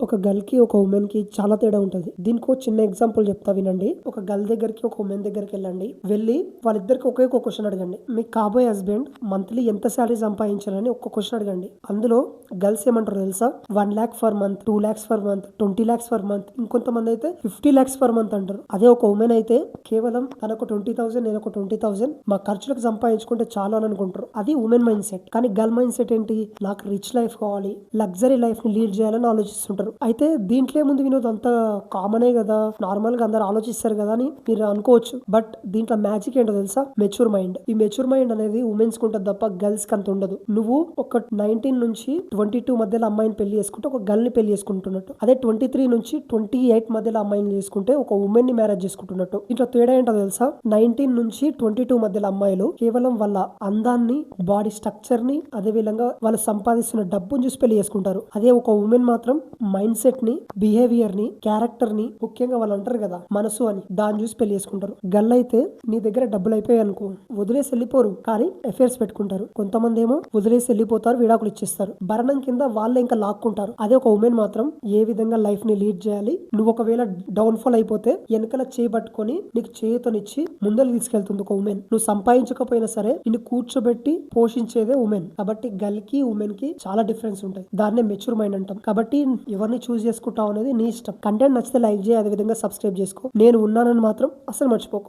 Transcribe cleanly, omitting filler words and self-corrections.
ఒక గర్ల్ కి ఒక ఉమెన్ కి చాలా తేడా ఉంటది. దీనికో చిన్న ఎగ్జాంపుల్ చెప్తా వినండి. ఒక గర్ల్ దగ్గరికి ఒక ఉమెన్ దగ్గరికి వెళ్ళండి. వెళ్ళి వాళ్ళిద్దరికి ఒకే ఒక క్వశ్చన్ అడగండి. మీ కాబోయే హస్బెండ్ మంత్లీ ఎంత శాలరీ సంపాదించాలని ఒక్క క్వశ్చన్ అడగండి. అందులో గర్ల్స్ ఏమంటారు తెలుసా? 1 lakh for month, 2 lakhs for month, 20 lakhs for month, ఇంకొంతమంది అయితే 50 lakhs ఫర్ మంత్ అంటారు. అదే ఒక ఉమెన్ అయితే కేవలం తనకు 20,000, నేను ఒక 20,000 మా ఖర్చులకు సంపాదించుకుంటే చాలు అని అనుకుంటారు. అది ఉమెన్ మైండ్ సెట్. కానీ గర్ల్ మైండ్ సెట్ ఏంటి? నాకు రిచ్ లైఫ్ కావాలి, లగ్జరీ లైఫ్ ని లీడ్ చేయాలని ఆలోచిస్తుంటారు. అయితే దీంట్లో ఏముంది వినోద్, అంతా కామనే కదా, నార్మల్ గా అందరు ఆలోచిస్తారు కదా అని మీరు అనుకోవచ్చు. బట్ దీంట్లో మ్యాజిక్ ఏంటో తెలుసా? Mature mind. ఈ మెచ్యూర్ మైండ్ అనేది ఉమెన్స్ కు ఉంటుంది తప్ప గర్ల్స్ కి అంత ఉండదు. నువ్వు ఒక 19 నుంచి 22 మధ్యలో అమ్మాయిని పెళ్లి చేసుకుంటే ఒక గర్ల్ ని పెళ్లి చేసుకుంటున్నట్టు. అదే 23 నుంచి 28 మధ్యలో అమ్మాయిని చేసుకుంటే ఒక ఉమెన్ ని మ్యారేజ్ చేసుకుంటున్నట్టు. ఇంట్లో తేడా ఏంటో తెలుసా? 19 నుంచి 22 మధ్యలో అమ్మాయిలు కేవలం వాళ్ళ అందాన్ని, బాడీ స్ట్రక్చర్ ని, అదే విధంగా వాళ్ళు సంపాదిస్తున్న డబ్బును చూసి పెళ్లి చేసుకుంటారు. అదే ఒక ఉమెన్ మాత్రం మైండ్ సెట్ ని, బిహేవియర్ ని, క్యారెక్టర్ ని, ముఖ్యంగా వాళ్ళు అంటారు కదా మనసు అని, దాన్ని చూసి పెళ్లి చేసుకుంటారు. గర్ల్ అయితే నీ దగ్గర డబ్బులు అయిపోయాయి అనుకో, వదిలేసి వెళ్ళిపోరు, కానీ అఫైర్స్ పెట్టుకుంటారు. కొంతమంది ఏమో వదిలేసి వెళ్ళిపోతారు, విడాకులు ఇచ్చేస్తారు. భరణం కింద వాళ్ళే ఇంకా లాక్కుంటారు. అదే ఒక ఉమెన్ మాత్రం ఏ విధంగా లైఫ్ ని లీడ్ చేయాలి, నువ్వు ఒకవేళ డౌన్ ఫాల్ అయిపోతే వెనకాల చేయబట్టుకొని నీకు చేయుతనిచ్చి ముందర తీసుకెళ్తుంది ఒక ఉమెన్. నువ్వు సంపాదించకపోయినా సరే నిన్ను కూర్చోబెట్టి పోషించేదే ఉమెన్. కాబట్టి గర్ల్ కి ఉమెన్ కి చాలా డిఫరెన్స్ ఉంటాయి. దాన్నే మెచ్యూర్ మైండ్ అంటాం. కాబట్టి ఎవరిని చూస్ చేసుకుంటావు అనేది నీ ఇష్టం. కంటెంట్ నచ్చితే లైక్ చేయి, అదే విధంగా సబ్స్క్రైబ్ చేసుకో. నేను ఉన్నానని మాత్రం అసలు మర్చిపోకు.